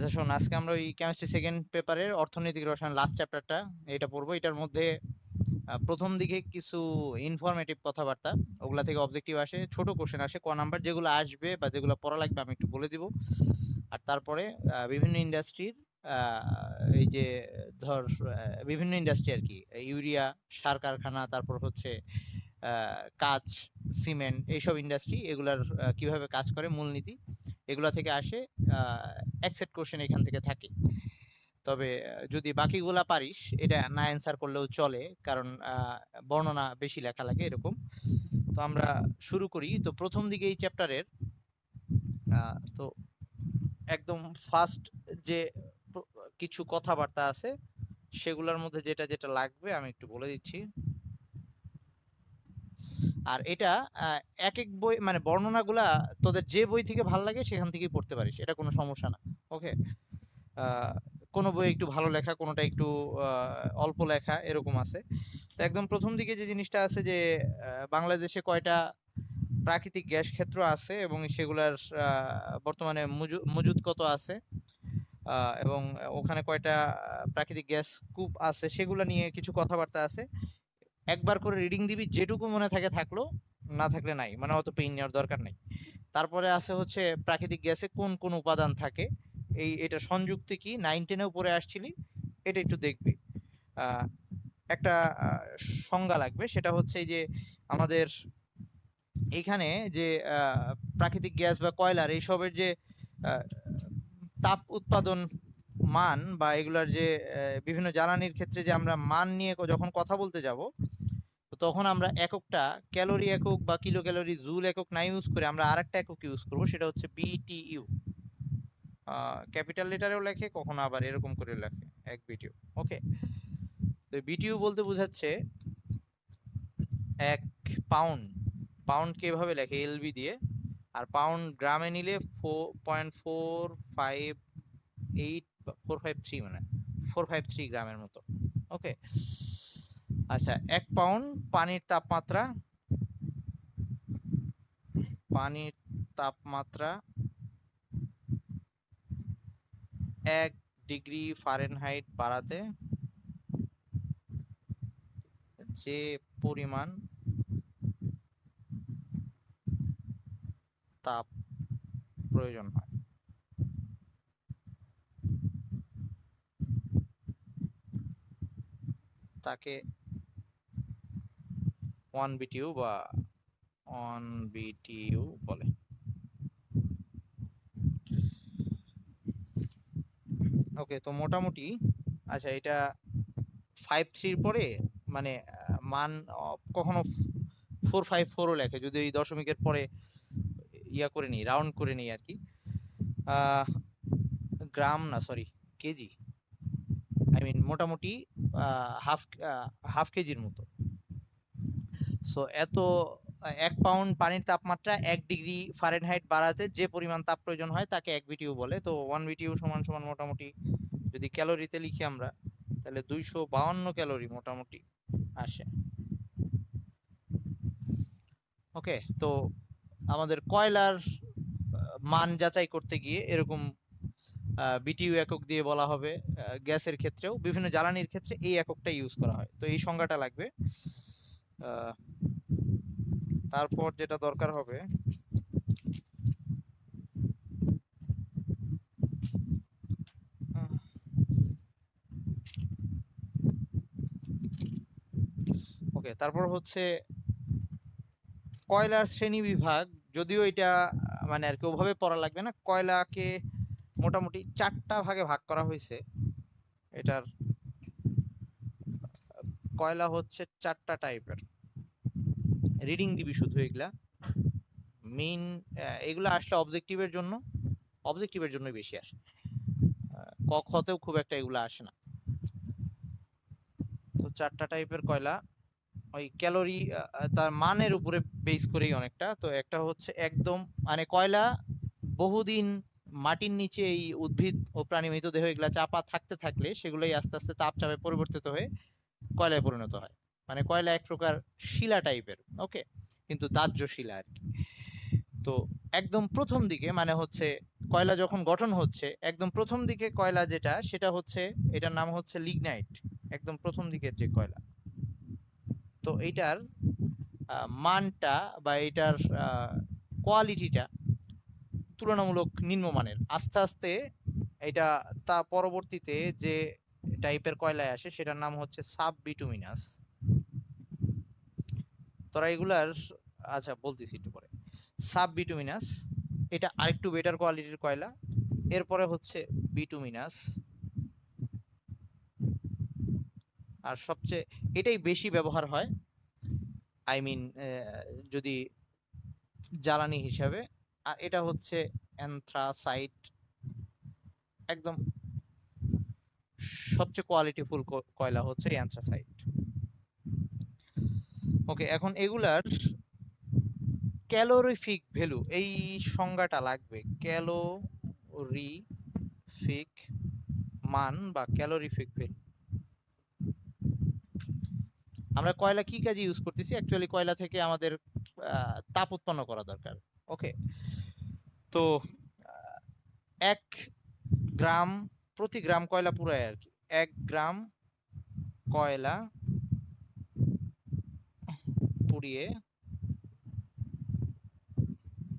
আচ্ছা শোন, আজকে আমরা ওই কেমিস্ট্রি সেকেন্ড পেপারের অর্থনৈতিক রসায়ন লাস্ট চ্যাপ্টারটা এটা পড়বো। এটার মধ্যে প্রথম দিকে কিছু ইনফরমেটিভ কথাবার্তা, ওগুলা থেকে অবজেক্টিভ আসে, ছোট কোশ্চেন আসে ক নাম্বার, যেগুলো আসবে বা যেগুলো পড়া লাগবে আমি একটু বলে দিব। আর তারপরে বিভিন্ন ইন্ডাস্ট্রির এই যে ধর বিভিন্ন ইন্ডাস্ট্রি আর কি, ইউরিয়া সার কারখানা, তারপর হচ্ছে কাঁচ, সিমেন্ট, এইসব ইন্ডাস্ট্রি, এগুলার কিভাবে কাজ করে, মূলনীতি, এগুলা থেকে আসে। এক সেট কোশ্চেন এখান থেকে থাকে। তবে যদি বাকিগুলা পারিস, এটা না অ্যান্সার করলেও চলে, কারণ বর্ণনা বেশি লেখা লাগে এরকম। তো আমরা শুরু করি। তো প্রথম দিকে এই চ্যাপ্টারের তো একদম ফার্স্ট যে কিছু কথাবার্তা আছে, সেগুলোর মধ্যে যেটা যেটা লাগবে আমি একটু বলে দিচ্ছি। আর এটা এক এক বই, মানে বর্ণনাগুলা তোদের যে বই থেকে ভালো লাগে সেখান থেকেই পড়তে পারিস, এটা কোনো সমস্যা না। ওকে। কোনো বই একটু ভালো লেখা, কোনোটা একটু অল্প লেখা, এরকম আছে। তো একদম প্রথম দিকে যে জিনিসটা আছে যে বাংলাদেশে কয়টা প্রাকৃতিক গ্যাস ক্ষেত্র আছে এবং সেগুলার বর্তমানে মজুদ কত আছে, এবং ওখানে কয়টা প্রাকৃতিক গ্যাস কূপ আছে, সেগুলো নিয়ে কিছু কথাবার্তা আছে। একবার করে রিডিং দিবি, যেটুকু মনে থাকে থাকলো, না থাকলে নাই, মানে অত পেইন নেওয়ার দরকার নাই। তারপরে আছে হচ্ছে প্রাকৃতিক গ্যাসে কোন কোন উপাদান থাকে, এটা সংযুক্তি কি, 9-10-এও পড়ে আসছিলি, এটা একটু দেখবি। আহ, একটা সংজ্ঞা লাগবে, সেটা হচ্ছে এই যে আমাদের এখানে যে প্রাকৃতিক গ্যাস বা কয়লার এইসবের যে আহ, তাপ উৎপাদন মান, বা এগুলার যে বিভিন্ন জ্বালানির ক্ষেত্রে যে আমরা মান নিয়ে যখন কথা বলতে যাব, তো তখন আমরা এককটা ক্যালোরি একক বা কিলো ক্যালোরি জুল একক না ইউজ করে আমরা আরেকটা একক ইউজ করব, সেটা হচ্ছে বিটিইউ। ক্যাপিটাল লেটারেও লেখে, কখনো আবার এরকম করে লেখে, এক বিটিইউ। ওকে। তো বিটিইউ বলতে বোঝাচ্ছে এক পাউন্ড। পাউন্ড কিভাবে লেখে, এলবি দিয়ে। আর পাউন্ড গ্রামে নিলে 4.458 453, মানে 453 গ্রামের মতো। ওকে। আচ্ছা, 1 পাউন্ড পানির তাপমাত্রা, পানির তাপমাত্রা 1 ডিগ্রি ফারেনহাইট বাড়াতে যে পরিমাণ তাপ প্রয়োজন হয়, তাকে 1 বিটিইউ বা 1 বিটিইউ বলে। ওকে, তো মোটামুটি আচ্ছা, এটা 5.3 পরে, মানে মান কখনো 454ও লেখে, যদি এই দশমিকের পরে ইয়া করে নিই, রাউন্ড করে নিই আর কি। আহ, গ্রাম না, সরি, কেজি, আই মিন মোটামুটি হাফ হাফ কেজির মতো। সো এত 1 পাউন্ড পানির তাপমাত্রা 1 ডিগ্রি ফারেনহাইট বাড়াতে যে পরিমাণ তাপ প্রয়োজন হয় তাকে 1 বিটিইউ বলে। তো 1 বিটিইউ সমান সমান মোটামুটি যদি ক্যালোরিতে লিখি আমরা, তাহলে 252 ক্যালোরি মোটামুটি আসে। ওকে। তো আমাদের কয়লার মান যাচাই করতে গিয়ে এরকম বিটিইউ একক দিয়ে বলা হবে। গ্যাসের ক্ষেত্রেও, বিভিন্ন জ্বালানির ক্ষেত্রে এই এককটা ইউজ করা হয়, তো এই সংজ্ঞাটা লাগবে। আহ, তারপর যেটা দরকার হবে, ওকে, তারপর হচ্ছে কয়লার শ্রেণী বিভাগ। যদিও এটা মানে আর কি ওভাবে পড়া লাগবে না, কয়লাকে মোটামুটি 4টা ভাগে ভাগ করা হয়েছে। এটার কয়লা হচ্ছে 4টা টাইপের, রিডিং দিবি শুধু এগুলা মেইন। এগুলো আসলে অবজেক্টিভের জন্য, অবজেক্টিভের জন্যই বেশি আসে, ক খতেও খুব একটা এগুলো আসে না। তো 4টা টাইপের কয়লা, ওই ক্যালোরি তার মানের উপরে বেস করেই অনেকটা। তো একটা হচ্ছে একদম, মানে কয়লা বহুদিন মাটির নিচে এই উদ্ভিদ ও প্রাণী মৃতদেহ এগুলা চাপা থাকতে থাকলে সেগুলোই আস্তে আস্তে তাপচাপে পরিবর্তিত হয়ে কয়লায় পরিণত হয়। মানে কয়লা এক প্রকার শিলা টাইপের। ওকে, কিন্তু দাহ্য শিলা আর কি। তো একদম প্রথম দিকে মানে হচ্ছে কয়লা যখন গঠন হচ্ছে একদম প্রথম দিকে কয়লা যেটা সেটা হচ্ছে, এটার নাম হচ্ছে লিগনাইট, একদম প্রথম দিকের যে কয়লা। তো এইটার মানটা বা এটার কোয়ালিটিটা তুলনামূলক নিম্নমানের। আস্তে আস্তে এটা তা পরবর্তীতে যে টাইপের কয়লায় আসে সেটার নাম হচ্ছে সাব বিটুমিনাস। তোরা এগুলার আচ্ছা বলতেছি একটু পরে। সাব বিটুমিনাস এটা আরেকটু বেটার কোয়ালিটির কয়লা। এরপরে হচ্ছে বিটুমিনাস, আর সবচেয়ে এটাই বেশি ব্যবহার হয়, আই মিন যদি জ্বালানি হিসাবে। আর এটা হচ্ছে অ্যানথ্রাসাইট, একদম সবচেয়ে কোয়ালিটিফুল কয়লা হচ্ছে অ্যানথ্রাসাইট। ওকে, এখন এগুলার ক্যালোরিফিক ভ্যালু, এই সংজ্ঞাটা লাগবে, ক্যালোরিফিক মান বা ক্যালোরিফিক ভ্যালু। আমরা কয়লা কি কাজে ইউজ করতেছি? অ্যাকচুয়ালি কয়লা থেকে আমাদের তাপ উৎপন্ন করা দরকার। ওকে, তো 1 গ্রাম প্রতি গ্রাম কয়লা পুরায় আর কি, 1 গ্রাম কয়লা পুড়িয়ে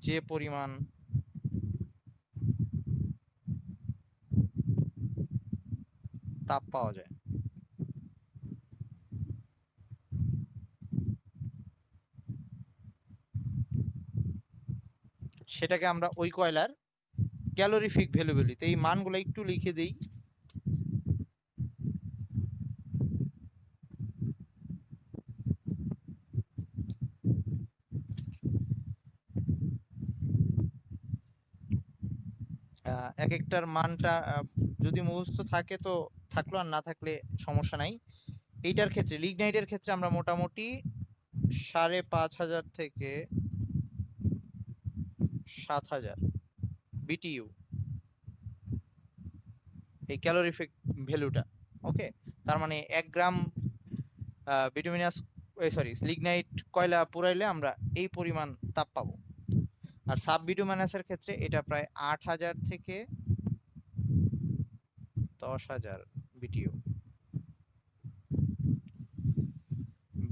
যে পরিমাণ তাপ পাওয়া যায় সেটাকে আমরা ওই কয়লার ক্যালোরিফিক ভ্যালু বলি। তো এই মানগুলো একটু লিখে দিই। এক একটার মানটা যদি মুখস্থ থাকে তো থাকলো, আর না থাকলে সমস্যা নাই। এইটার ক্ষেত্রে লিগনাইটের ক্ষেত্রে আমরা মোটামুটি 5,500 থেকে 7,000 বিটিইউ এই ক্যালোরিফিক ভ্যালুটা। ওকে, তার মানে 1 গ্রাম বিটুমিনাস সরি লিগনাইট কয়লা পুরাইলে আমরা এই পরিমাণ তাপ পাবো। আর সাব বিটুমিনাসের ক্ষেত্রে এটা প্রায় 8,000 থেকে 10,000 বিটিইউ।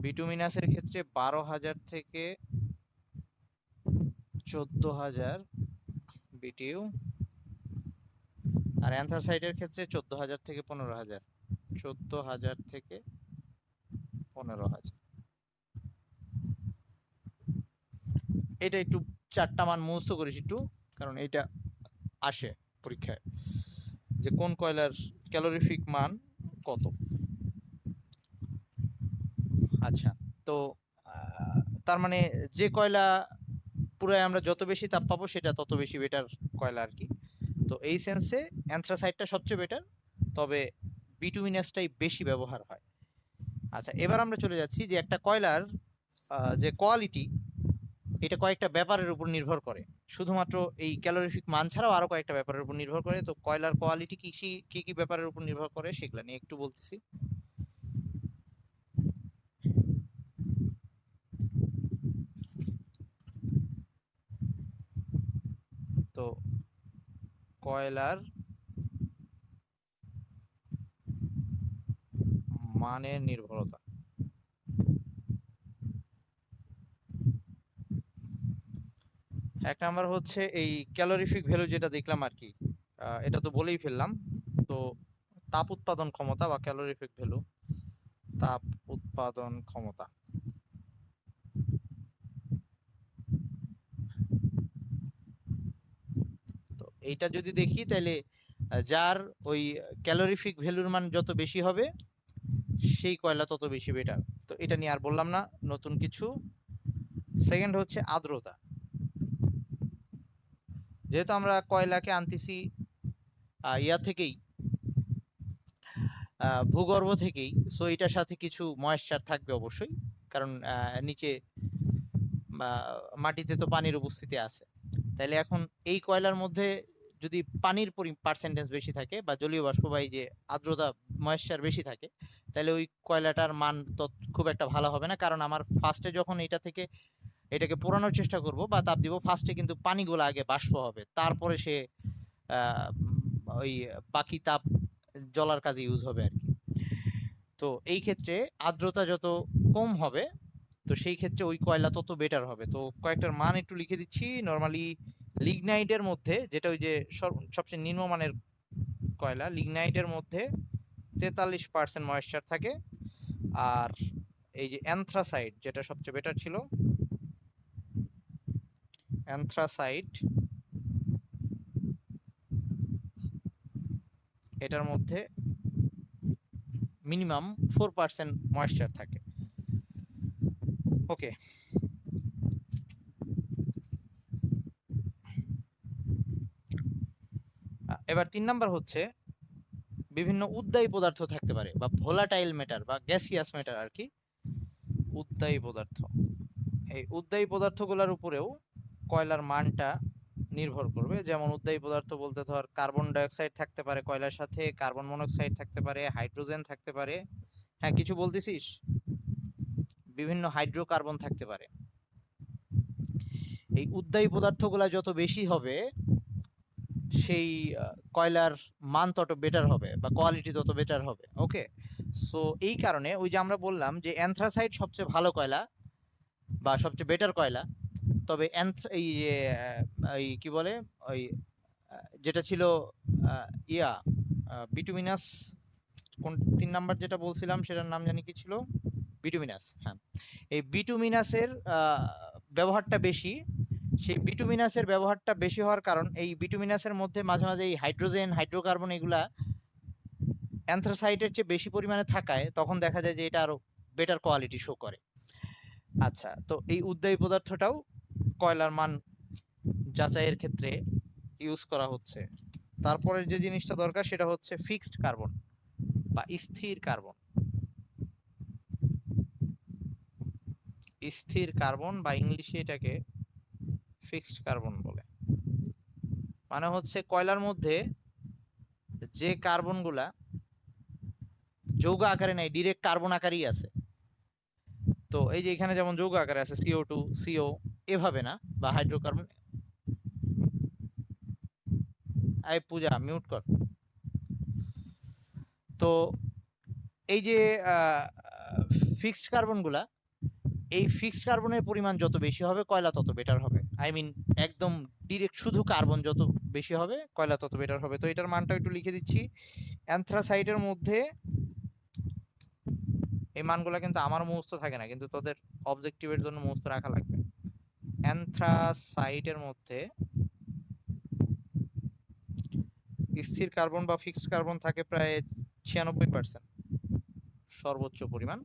বিটুমিনাসের ক্ষেত্রে 12,000 থেকে 14,000 বিটিইউ। আর অ্যান্থ্রাসাইটের ক্ষেত্রে 14,000 থেকে 15,000, 14,000 থেকে 15,000। এটা একটু 4টা মান মুখস্থ করিস একটু, কারণ এটা আসে পরীক্ষায় যে কোন কয়লার ক্যালোরিফিক মান কত। আচ্ছা, তো তার মানে যে কয়লা পুরায় আমরা যত বেশি তাপ পাবো সেটা তত বেশি বেটার কয়লা আর কি। তো এই সেন্সে অ্যান্থ্রাসাইটটা সবচেয়ে বেটার, তবে বিটুমিনাসটাই বেশি ব্যবহার হয়। আচ্ছা, এবার আমরা চলে যাচ্ছি যে একটা কয়লার যে কোয়ালিটি, এটা কয়েকটা ব্যাপারের উপর নির্ভর করে। শুধুমাত্র এই ক্যালোরিফিক মান ছাড়াও আরো কয়েকটা ব্যাপারের উপর নির্ভর করে। তো কয়লার কোয়ালিটি কি কি ব্যাপারের উপর নির্ভর করে সেগুলো নিয়ে একটু বলতেছি। তো কয়লার মানের নির্ভরতা, এক নাম্বার হচ্ছে এই ক্যালোরিফিক ভ্যালু যেটা দেখলাম আর কি, এটা তো বলেই ফেললাম। তো তাপ উৎপাদন ক্ষমতা বা ক্যালোরিফিক ভ্যালু, তাপ উৎপাদন ক্ষমতা। তো এইটা যদি দেখি তাহলে যার ওই ক্যালোরিফিক ভ্যালুর মান যত বেশি হবে সেই কয়লা তত বেশি বেটার। তো এটা নিয়ে আর বললাম না, নতুন কিছু। সেকেন্ড হচ্ছে আর্দ্রতা। যেহেতু আমরা কয়লাকে আনতেছি ইয়া থেকেই, ভূগর্ভ থেকেই, সো এটার সাথে কিছু ময়েশ্চার থাকবে অবশ্যই, কারণ নিচে মাটিতে তো পানির উপস্থিতি আছে। তাইলে এখন এই কয়লার মধ্যে যদি পানির পার্সেন্টেজ বেশি থাকে বা জলীয় বাষ্প বা এই যে আর্দ্রতা ময়েশ্চার বেশি থাকে, তাহলে ওই কয়লাটার মান তো খুব একটা ভালো হবে না। কারণ আমার ফার্স্টে যখন এটা থেকে এটাকে পোড়ানোর চেষ্টা করব বা তাপ দিব, ফার্স্টে কিন্তু পানিগুলো আগে বাষ্প হবে, তারপরে সে ওই বাকি তাপ জ্বলার কাজে ইউজ হবে আর কি। তো এই ক্ষেত্রে আর্দ্রতা যত কম হবে, তো সেই ক্ষেত্রে ওই কয়লা তত বেটার হবে। তো কয়েকটার মান একটু লিখে দিচ্ছি। নরমালি লিগনাইটের মধ্যে, যেটা ওই যে সবচেয়ে নিম্নমানের কয়লা, লিগনাইটের মধ্যে 43% ময়েশ্চার থাকে। আর এই যে অ্যানথ্রাসাইট, যেটা সবচেয়ে বেটার ছিল, অ্যানথ্রাসাইট, এটার মধ্যে মিনিমাম 4% ময়েশ্চার থাকে। ওকে, এবার 3 নাম্বার হচ্ছে বিভিন্ন উদ্বায়ী পদার্থ থাকতে পারে, বা ভোলাটাইল ম্যাটার বা গ্যাসিয়াস ম্যাটার আর কি। উদ্বায়ী পদার্থ, এই উদ্বায়ী পদার্থগুলোর উপরেও কয়লার মানটা নির্ভর করবে। যেমন উদ্বায়ী পদার্থ বলতে ধর কার্বন ডাইঅক্সাইড থাকতে পারে কয়লার সাথে, কার্বন মনোক্সাইড থাকতে পারে, হাইড্রোজেন থাকতে পারে। হ্যাঁ, কিছু বলতেছিস? বিভিন্ন হাইড্রোকার্বন থাকতে পারে। এই উদ্বায়ী পদার্থগুলা যত বেশি হবে, সেই কয়লার মান তত বেটার হবে বা কোয়ালিটি তত বেটার হবে। ওকে, সো এই কারণে ওই যে আমরা বললাম যে অ্যানথ্রাসাইট সবচেয়ে ভালো কয়লা বা সবচেয়ে বেটার কয়লা। তবে এই যে এই কি বলে, ওই যেটা ছিল ইয়া বিটুমিনাস, কোন 3 নাম্বার যেটা বলছিলাম সেটার নাম জানি কি ছিল, বিটুমিনাস। হ্যাঁ, এই বিটুমিনাসের ব্যবহারটা বেশি। সেই বিটুমিনাসের ব্যবহারটা বেশি হওয়ার কারণ, এই বিটুমিনাসের মধ্যে মাঝে মাঝে এই হাইড্রোজেন, হাইড্রোকার্বন এগুলা অ্যানথ্রাসাইটের চেয়ে বেশি পরিমাণে থাকায় তখন দেখা যায় যে এটা আরো বেটার কোয়ালিটি শো করে। আচ্ছা, তো এই উদ্বায়ী পদার্থটাও কয়লার মান যাচাইয়ের ক্ষেত্রে ইউজ করা হচ্ছে। তারপরে যে জিনিসটা দরকার সেটা হচ্ছে ফিক্সড কার্বন বা স্থির কার্বন। স্থির কার্বন বা ইংলিশে এটাকে ফিক্সড কার্বন বলে। মানে হচ্ছে কয়লার মধ্যে যে কার্বনগুলা যৌগ আকারে নাই, ডিরেক্ট কার্বন আকারেই আছে। তো এই যে এখানে যেমন যৌগ আকারে আছে CO2, CO, এভাবে না, বা হাইড্রোকার্বন। এই পূজা মিউট কর। তো এই যে ফিক্সড কার্বনগুলা, এই ফিক্সড কার্বনের পরিমাণ যত বেশি হবে কয়লা তত বেটার হবে। আই মিন একদম ডিরেক্ট শুধু কার্বন যত বেশি হবে কয়লা তত বেটার হবে। তো এটার মানটা একটু লিখে দিচ্ছি। অ্যানথ্রাসাইটের মধ্যে, এই মানগুলো কিন্তু আমার মুখস্থ থাকে না, কিন্তু তোদের অবজেক্টিভের জন্য মুখস্থ রাখা লাগবে। অ্যানথ্রাসাইটের মধ্যে স্থির কার্বন বা ফিক্সড কার্বন থাকে প্রায় 96% সর্বোচ্চ পরিমাণ।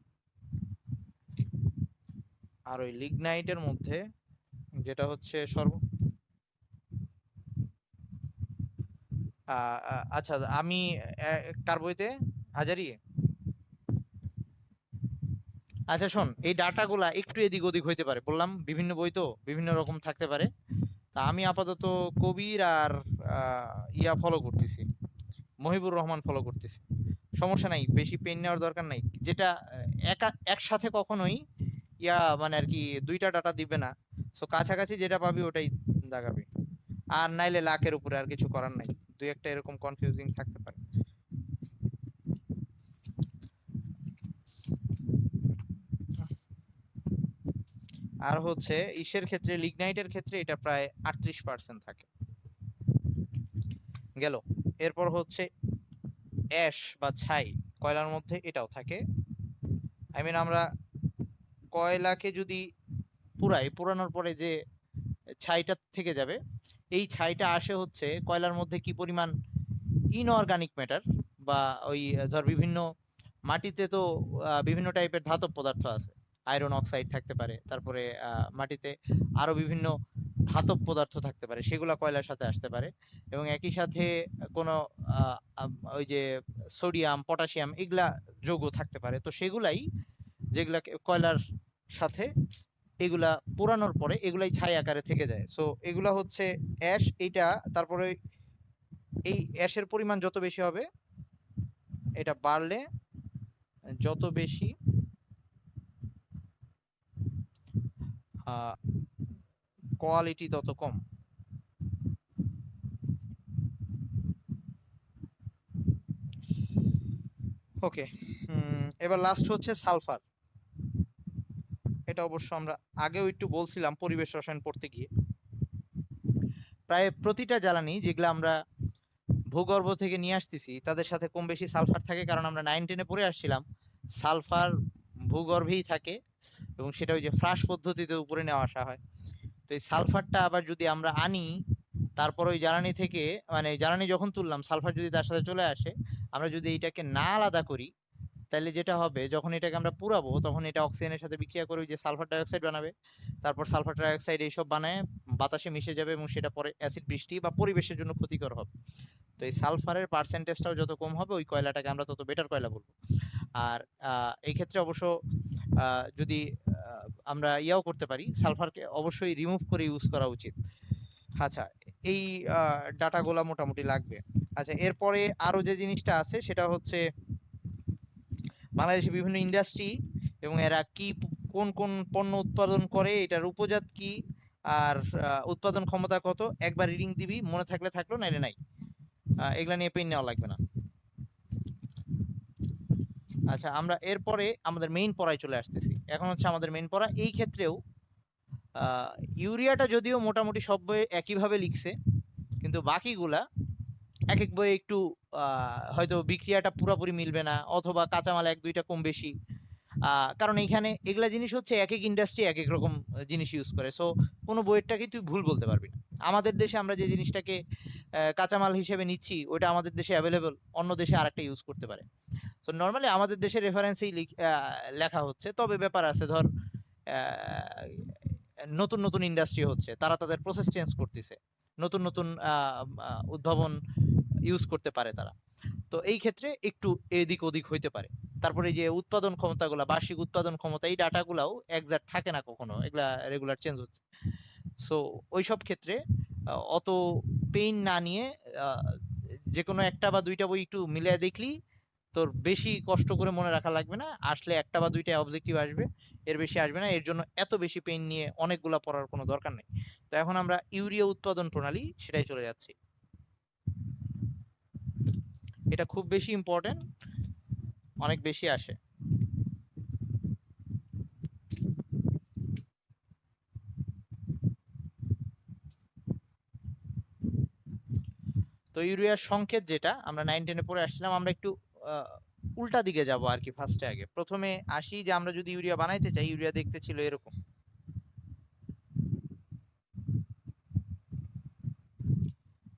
আর ওই লিগনাইটের মধ্যে, যেটা হচ্ছে আচ্ছা, আমি কার বইতে, হাজারি। আচ্ছা শোন, এই ডাটাগুলা একটু এদিক ওদিক হইতে পারে, বললাম বিভিন্ন বই তো বিভিন্ন রকম থাকতে পারে। তা আমি আপাতত কবির আর ইয়া ফলো করতেছি, মহিবুর রহমান ফলো করতেছি। সমস্যা নাই, বেশি পেন নেওয়ার দরকার নাই। যেটা একসাথে কখনোই ইয়া মানে আর কি দুইটা ডাটা দিবে না। সো কাছাকাছি যেটা পাবি ওটাই দাগাবি। আর নাইলে লাখের উপরে, আর কিছু করার নাই। দুই একটা এরকম কনফিউজিং থাকতে পারে। আর হচ্ছে ইসের ক্ষেত্রে, লিগনাইটের ক্ষেত্রে এটা প্রায় 38% থাকে। গেল। এরপর হচ্ছে অ্যাশ বা ছাই, কয়লার মধ্যে এটাও থাকে। আই মিন আমরা কয়লাকে যদি পোড়ানোর পরে যে ছাইটা থেকে যাবে, এই ছাইটা আসে হচ্ছে কয়লার মধ্যে কি পরিমাণ ইনঅর্গানিক ম্যাটার, বা ওই ধর বিভিন্ন মাটিতে তো বিভিন্ন টাইপের ধাতব পদার্থ আছে। আয়রন অক্সাইড থাকতে পারে, তারপরে মাটিতে আরো বিভিন্ন ধাতব পদার্থ থাকতে পারে, সেগুলা কয়লার সাথে আসতে পারে। এবং একই সাথে কোনো ওই যে সোডিয়াম, পটাশিয়াম এগুলা যৌগ থাকতে পারে। তো সেগুলাই যেগুলাকে কয়লার সাথে, এগুলা পোড়ানোর পরে এগুলাই ছাই আকারে থেকে যায়। সো এগুলা হচ্ছে অ্যাশ। এইটা তারপরে এই অ্যাশের পরিমাণ যত বেশি হবে, এটা বাড়লে যত বেশি কোয়ালিটি তত কম। ওকে, এবার লাস্ট হচ্ছে সালফার। এটা অবশ্য আমরা আগেও একটু বলছিলাম পরিবেশ রসায়ন পড়তে গিয়ে। প্রায় প্রতিটা জ্বালানি যেগুলো আমরা ভূগর্ভ থেকে নিয়ে আসতেছি তাদের সাথে কম বেশি সালফার থাকে, কারণ আমরা 9-10-এ পড়ে আসছিলাম সালফার ভূগর্ভেই থাকে এবং সেটা ওই যে ফ্রাস পদ্ধতিতে উপরে নেওয়া আসা হয়। তো এই সালফারটা আবার যদি আমরা আনি, তারপর ওই জ্বালানি থেকে, মানে জ্বালানি যখন তুললাম সালফার যদি তার সাথে চলে আসে, আমরা যদি এটাকে না আলাদা করি, তাহলে যেটা হবে যখন এটাকে আমরা পুরাবো তখন এটা অক্সিজেনের সাথে বিক্রিয়া করে ওই যে সালফার ডাইঅক্সাইড বানাবে। তারপর সালফার ডাইঅক্সাইড এইসব বানায় বাতাসে মিশে যাবে এবং সেটা পরে অ্যাসিড বৃষ্টি বা পরিবেশের জন্য ক্ষতিকর হবে। তো এই সালফারের পার্সেন্টেজটাও যত কম হবে ওই কয়লাটাকে আমরা তত বেটার কয়লা বলবো। আর এই ক্ষেত্রে অবশ্য যদি আমরা ইয়াও করতে পারি, সালফারকে অবশ্যই রিমুভ করে ইউজ করা উচিত। আচ্ছা, এই ডাটাগুলা মোটামুটি লাগবে। আচ্ছা, এরপরে আরো যে জিনিসটা আছে সেটা হচ্ছে বাংলাদেশে বিভিন্ন ইন্ডাস্ট্রি এবং এরা কি কোন কোন পণ্য উৎপাদন করে, এটার উপজাত কি, আর উৎপাদন ক্ষমতা কত, একবার রিডিং দিবি, মনে থাকলে থাকলো, নাইলে নাই। এগুলা নিয়ে পেন নেওয়া লাগবে না। আচ্ছা, আমরা এরপরে আমাদের মেইন পড়ায় চলে আসতেছি। এখন হচ্ছে আমাদের মেইন পড়া। এই ক্ষেত্রেও ইউরিয়াটা যদিও মোটামুটি সব বইয়ে একইভাবে লিখছে, কিন্তু বাকিগুলা এক এক বইয়ে একটু হয়তো বিক্রিয়াটা পুরোপুরি মিলবে না, অথবা কাঁচামাল এক দুইটা কম বেশি। কারণ এইখানে এগুলা জিনিস হচ্ছে এক এক ইন্ডাস্ট্রি এক এক রকম জিনিস ইউজ করে, সো কোনো বইয়েরটাকে তুই ভুল বলতে পারবি না। আমাদের দেশে আমরা যে জিনিসটাকে কাঁচামাল হিসেবে নিচ্ছি ওইটা আমাদের দেশে অ্যাভেলেবল, অন্য দেশে আরেকটা ইউজ করতে পারে। সো নর্মালি আমাদের দেশের রেফারেন্সেই লেখা হচ্ছে, তবে ব্যাপার আছে, ধর নতুন নতুন ইন্ডাস্ট্রি হচ্ছে, তারা তাদের প্রসেস চেঞ্জ করতেছে, নতুন নতুন উদ্ভাবন ইউজ করতে পারে তারা। তো এই ক্ষেত্রে একটু এদিক ওদিক হইতে পারে। তারপরে যে উৎপাদন ক্ষমতাগুলা, বার্ষিক উৎপাদন ক্ষমতা, এই ডাটাগুলাও একজাক্ট থাকে না কখনো, এগুলা রেগুলার চেঞ্জ হচ্ছে। সো ওইসব ক্ষেত্রে অত পেইন না নিয়ে যে কোনো একটা বা দুইটা বই একটু মিলিয়ে দেখলি তোর বেশি কষ্ট করে মনে রাখা লাগবে না, আসলে একটা বা দুইটা অবজেক্টিভ আসবে, এর বেশি আসবে না। এর জন্য এত বেশি পেইন নিয়ে অনেকগুলা পড়ার কোনো দরকার নেই। তো এখন আমরা ইউরিয়া উৎপাদন প্রণালী সেটাই চলে যাচ্ছি। এটা খুব বেশি ইম্পর্টেন্ট, অনেক বেশি আসে। তো ইউরিয়ার সংকেত যেটা আমরা 9-10-এ পড়ে আসছিলাম, আমরা একটু উল্টা দিকে যাব আর কি। ফার্স্টে আগে প্রথমে আসি যে আমরা যদি ইউরিয়া বানাইতে চাই, ইউরিয়া দেখতে ছিল এরকম।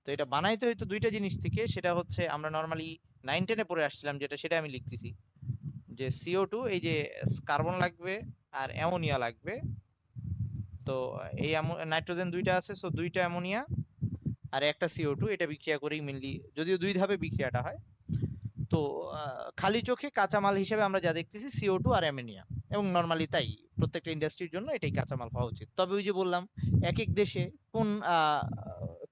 তো এটা বানাইতে হইতো দুইটা জিনিস থেকে, সেটা হচ্ছে আমরা নর্মালি 9-10-এ পড়ে আসছিলাম যেটা, সেটা আমি লিখতেছি যে CO2, এই যে কার্বন লাগবে আর অ্যামোনিয়া লাগবে। তো এই নাইট্রোজেন দুইটা আছে, সো দুইটা অ্যামোনিয়া আর একটা CO2, এটা বিক্রিয়া করেই মেনলি, যদিও দুই ধাপে বিক্রিয়াটা হয়। তো খালি চোখে কাঁচামাল হিসেবে আমরা যা দেখতেছি CO2 আর অ্যামোনিয়া, এবং নর্মালি তাই প্রত্যেকটা ইন্ডাস্ট্রির জন্য এটাই কাঁচামাল হওয়া উচিত। তবে ওই যে বললাম এক এক দেশে কোন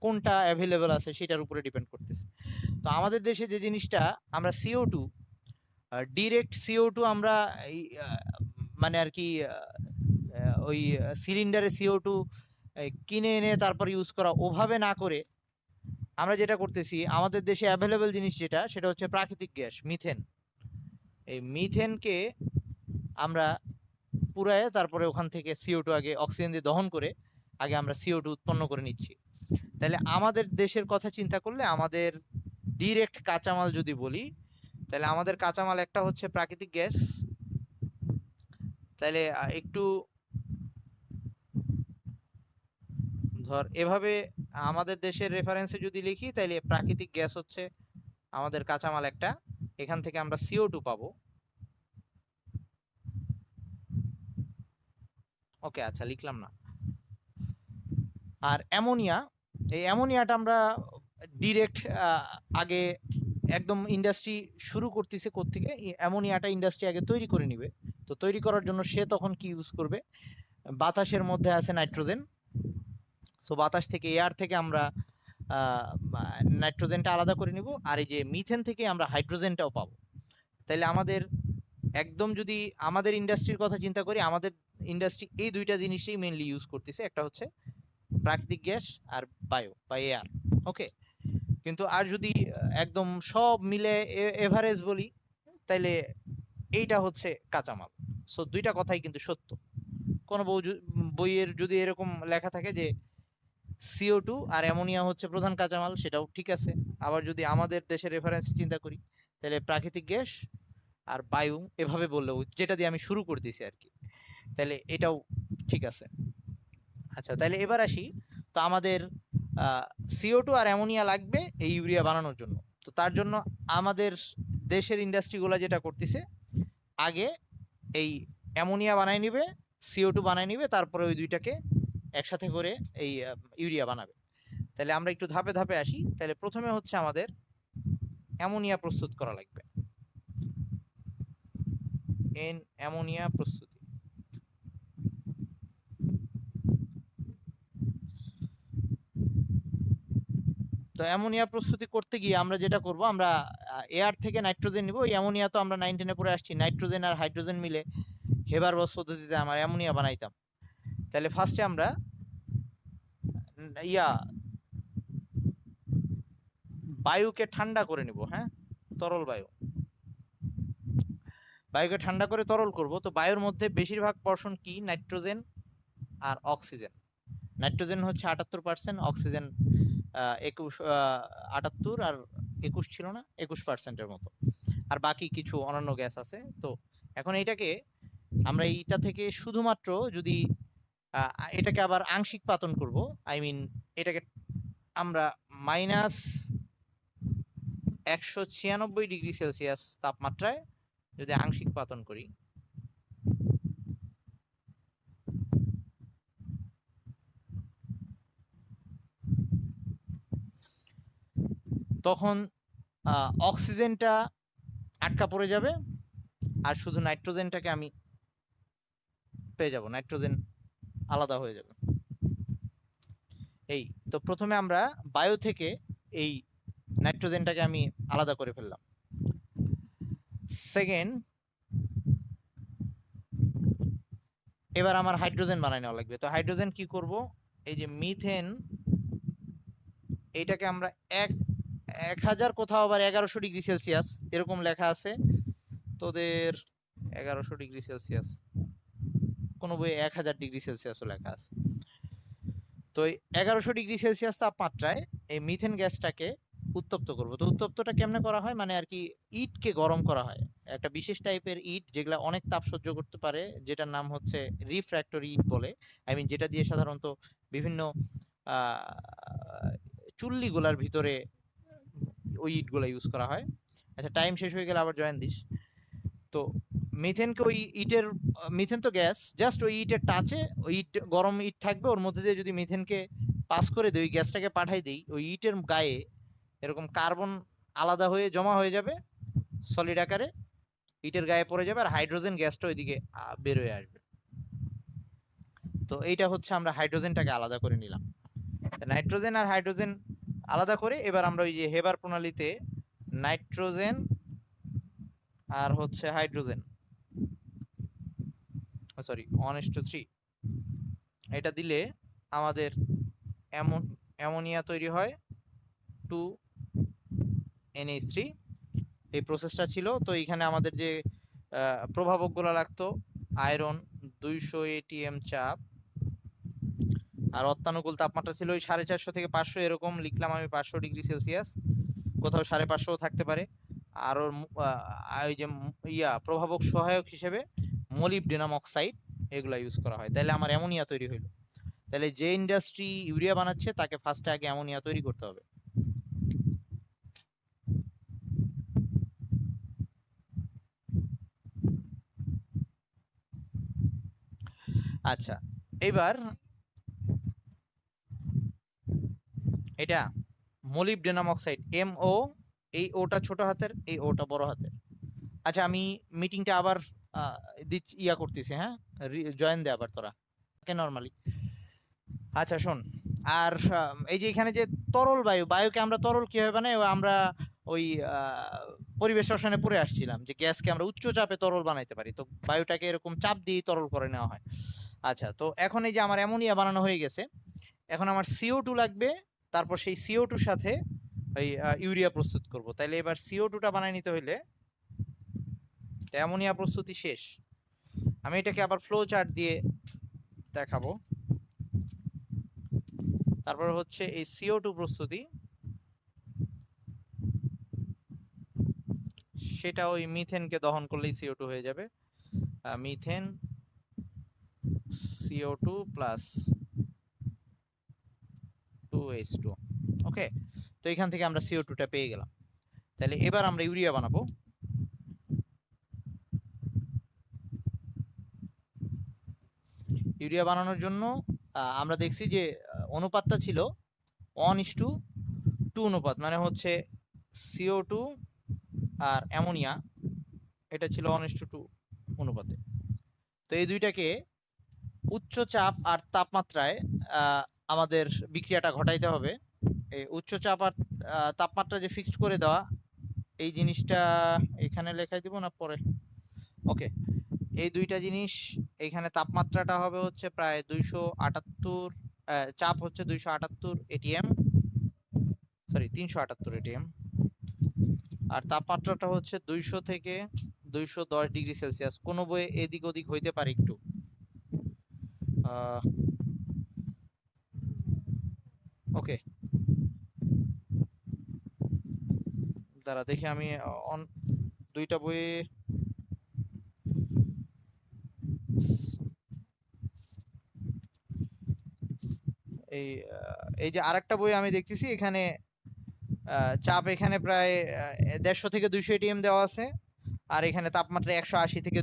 কোনটা অ্যাভেলেবল আছে সেটার উপরে ডিপেন্ড করতেছে। তো আমাদের দেশে যে জিনিসটা আমরা CO2 ডিরেক্ট CO2 আমরা মানে আর কি ওই সিলিন্ডারে CO2 কিনে এনে তারপর ইউজ করা ওভাবে না করে, আমরা যেটা করতেছি আমাদের দেশে অ্যাভেলেবল জিনিস যেটা, সেটা হচ্ছে প্রাকৃতিক গ্যাস মিথেন। এই মিথেনকে আমরা পুড়ায় তারপরে ওখান থেকে CO2 আগে অক্সিজেন দিয়ে দহন করে আগে আমরা CO2 উৎপন্ন করে নিচ্ছি। তাহলে আমাদের দেশের কথা চিন্তা করলে, আমাদের ডিরেক্ট কাঁচামাল যদি বলি, তাহলে আমাদের কাঁচামাল একটা হচ্ছে প্রাকৃতিক গ্যাস। তাহলে একটু ধর এভাবে আমাদের দেশের রেফারেন্সে যদি লিখি, তাহলে প্রাকৃতিক গ্যাস হচ্ছে আমাদের কাঁচামাল একটা, এখান থেকে আমরা CO2 পাবো। ওকে, আচ্ছা লিখলাম না। আর অ্যামোনিয়া, এই অ্যামোনিয়াটা আমরা ডিরেক্ট আগে একদম ইন্ডাস্ট্রি শুরু করতেছে কোত্থেকে, অ্যামোনিয়াটা ইন্ডাস্ট্রি আগে তৈরি করে নিবে। তো তৈরি করার জন্য সে তখন কি ইউজ করবে, বাতাসের মধ্যে আছে নাইট্রোজেন, সো বাতাস থেকে, এয়ার থেকে আমরা নাইট্রোজেনটা আলাদা করে নিব, আর এই যে মিথেন থেকে আমরা হাইড্রোজেনটাও পাবো। তাইলে আমাদের একদম যদি আমাদের ইন্ডাস্ট্রির কথা চিন্তা করি, আমাদের ইন্ডাস্ট্রি এই দুইটা জিনিসই মেইনলি ইউজ করতেছে। একটা হচ্ছে প্রাকৃতিক গ্যাস আর বায়ু বা এয়ার। ওকে, কিন্তু আর যদি একদম সব মিলে এভারেজ বলি, তাইলে এইটা হচ্ছে কাঁচামাল। সো দুইটা কথাই কিন্তু সত্য। কোন বইয়ের যদি এরকম লেখা থাকে যে CO2 আর অ্যামোনিয়া হচ্ছে প্রধান কাঁচামাল, সেটাও ঠিক আছে। আবার যদি আমাদের দেশের রেফারেন্স চিন্তা করি, তাহলে প্রাকৃতিক গ্যাস আর বায়ু এভাবে বললেও, যেটা দিয়ে আমি শুরু করতেছি আর কি, তাহলে এটাও ঠিক আছে। আচ্ছা, তাহলে এবার আসি, তো আমাদের CO2 আর অ্যামোনিয়া লাগবে এই ইউরিয়া বানানোর জন্য। তো তার জন্য আমাদের দেশের ইন্ডাস্ট্রিগুলো যেটা করতেছে, আগে এই অ্যামোনিয়া বানায় নিবে, CO2 বানায় নিবে, তারপরে ওই দুইটাকে একসাথে করে এই ইউরিয়া বানাবে। তাহলে আমরা একটু ধাপে ধাপে আসি। তাহলে প্রথমে হচ্ছে আমাদের অ্যামোনিয়া প্রস্তুত করা লাগবে, অ্যামোনিয়া প্রস্তুতি। তো অ্যামোনিয়া প্রস্তুতি করতে গিয়ে আমরা যেটা করব, আমরা এয়ার থেকে নাইট্রোজেন নিব। এই অ্যামোনিয়া তো আমরা 9-10 এ পড়ে আসছি, নাইট্রোজেন আর হাইড্রোজেন মিলে হেবার বস পদ্ধতিতে আমরা অ্যামোনিয়া বানাইতাম। তাহলে ফার্স্টে আমরা ইয়া বায়ুকে ঠান্ডা করে নিব। হ্যাঁ, তরল বায়ুকে ঠান্ডা করে তরল করব। তো বায়ুর মধ্যে বেশিরভাগ পোরশন কি? নাইট্রোজেন আর অক্সিজেন। নাইট্রোজেন হচ্ছে 78%, অক্সিজেন 78 আর 21 ছিল না, 21% মতো, আর বাকি কিছু অন্যান্য গ্যাস আছে। তো এখন এইটাকে আমরা এইটা থেকে শুধুমাত্র যদি এটাকে আবার আংশিক পাতন করব, আই মিন এটাকে আমরা -196 ডিগ্রি সেলসিয়াস তাপমাত্রায় যদি আংশিক পাতন করি, তখন অক্সিজেনটা আটকা পড়ে যাবে, আর শুধু নাইট্রোজেনটাকে আমি পেয়ে যাব, নাইট্রোজেন আলাদা হয়ে যাবে। এই তো প্রথমে আমরা বায়ু থেকে এই নাইট্রোজেনটাকে আমি আলাদা করে ফেললাম। সেকেন্ড, এবার আমার হাইড্রোজেন বানাই নেওয়া লাগবে। তো হাইড্রোজেন কি করব, এই যে মিথেন, এইটাকে আমরা 1000 কোথাও আবার 1100 ডিগ্রি সেলসিয়াস এরকম লেখা আছে তোদের, 1100 ডিগ্রি সেলসিয়াস, কোন বইয়ে 1000 ডিগ্রি সেলসিয়াসও লেখা আছে। তো 1100 ডিগ্রি সেলসিয়াস তাপমাত্রায় এই মিথেন গ্যাসটাকে উত্তপ্ত করব। তো উত্তপ্তটা কেমনে করা হয়, মানে আর কি ইটকে গরম করা হয়, একটা বিশেষ টাইপের ইট যেগুলা অনেক তাপ সহ্য করতে পারে, যেটার নাম হচ্ছে রিফ্র্যাক্টরি ইট বলে। আই মিন যেটা দিয়ে সাধারণত বিভিন্ন চুল্লিগুলার ভিতরে ওই ইটগুলা ইউজ করা হয়। আচ্ছা, টাইম শেষ হয়ে গেলে আবার জয়েন দিস। তো মিথেনকে ওই ইটের, মিথেন তো গ্যাস, জাস্ট ওই ইটের টাচে, ওই ইট গরম ইট থাকবে, ওর মধ্যে দিয়ে যদি মিথেনকে পাস করে দিই, ওই গ্যাসটাকে পাঠাই দিই, ওই ইটের গায়ে এরকম কার্বন আলাদা হয়ে জমা হয়ে যাবে সলিড আকারে, ইটের গায়ে পড়ে যাবে, আর হাইড্রোজেন গ্যাসটা ওইদিকে বের হয়ে আসবে। তো এইটা হচ্ছে আমরা হাইড্রোজেনটাকে আলাদা করে নিলাম। নাইট্রোজেন আর হাইড্রোজেন আলাদা করে এবার আমরা ওই যে হেবার প্রণালীতে নাইট্রোজেন আর হচ্ছে হাইড্রোজেন, সরি 1:3, এটা দিলে আমাদের অ্যামোনিয়া তৈরি হয় 2NH3। এই প্রসেসটা ছিল। তো এখানে আমাদের যে প্রভাবকগুলো লাগতো, আয়রন 200 ATM চাপ, আর অত্যানুকূল তাপমাত্রা ছিল ওই 450 থেকে 500, এরকম লিখলাম আমি 500 ডিগ্রি সেলসিয়াস, কোথাও 550 থাকতে পারে। আর ওর ওই যে প্রভাবক সহায়ক হিসেবে মলিবডেনাম অক্সাইড এগুলা ইউজ করা হয়। তাহলে আমার অ্যামোনিয়া তৈরি হইলো। তাহলে যে ইন্ডাস্ট্রি ইউরিয়া বানাচ্ছে তাকে ফার্স্টে আগে অ্যামোনিয়া তৈরি করতে হবে। আচ্ছা, এবার এটা মলিবডেনাম অক্সাইড, MO, এই ওটা ছোট হাতের, এই ওটা বড় হাতের। আচ্ছা, আমি মিটিংটা আবার দিচ্ছি, করতেছি, হ্যাঁ, জয়েন দে আবার তোরা নরমালি। আচ্ছা শোন, আর এই যে এখানে যে তরল বায়ুকে আমরা তরল কিভাবে বানাই, আমরা ওই পরিবেশ রসায়নে পড়ে আসছিলাম যে গ্যাসকে আমরা উচ্চ চাপে তরল বানাইতে পারি। তো বায়ুটাকে এরকম চাপ দিয়ে তরল করে নেওয়া হয়। আচ্ছা, তো এখন এই যে আমার অ্যামোনিয়া বানানো হয়ে গেছে, এখন আমার CO2 লাগবে, তারপর সেই CO2 সাথে ওই ইউরিয়া প্রস্তুত করব। তাইলে এবার CO2 টা বানায় নিতে হইলে অ্যামোনিয়া প্রস্তুতি শেষ। আমি এটাকে আবার ফ্লো চার্ট দিয়ে দেখাবো। তারপর হচ্ছে এই CO2 প্রস্তুতি, সেটা ওই মিথেনকে দহন করলেই CO2 হয়ে যাবে। Methane CO2 plus 2H2। ওকে, তো এখান থেকে আমরা CO2 টা পেয়ে গেলাম। তাহলে এবার আমরা ইউরিয়া বানাবো। ইউরিয়া বানানোর জন্য আমরা দেখছি যে অনুপাতটা ছিল 1:2 অনুপাত, মানে হচ্ছে CO2 আর অ্যামোনিয়া এটা ছিল 1:2 অনুপাতে। তো এই দুইটাকে উচ্চ চাপ আর তাপমাত্রায় আমাদের বিক্রিয়াটা ঘটাইতে হবে। এই উচ্চ চাপ আর তাপমাত্রা যে ফিক্সড করে দেওয়া, এই জিনিসটা এখানে লেখাই দিব না পরে? ওকে, এই দুইটা জিনিস, এখানে তাপমাত্রাটা হবে হচ্ছে প্রায় 278, চাপ হচ্ছে 278 ATM, সরি 378 ATM, আর তাপমাত্রাটা হচ্ছে 200 থেকে 210 ডিগ্রি সেলসিয়াস। কোনো বইয়ে এদিক ওদিক হইতে পারে একটু। ওকে, দাঁড়া দেখি আমি দুইটা বইয়ে এই এই যে আরেকটা বই আমি দেখতেছি, এখানে চাপ এখানে প্রায় 150 থেকে 200 ATM দেওয়া আছে, আর এখানে তাপমাত্রা 180 থেকে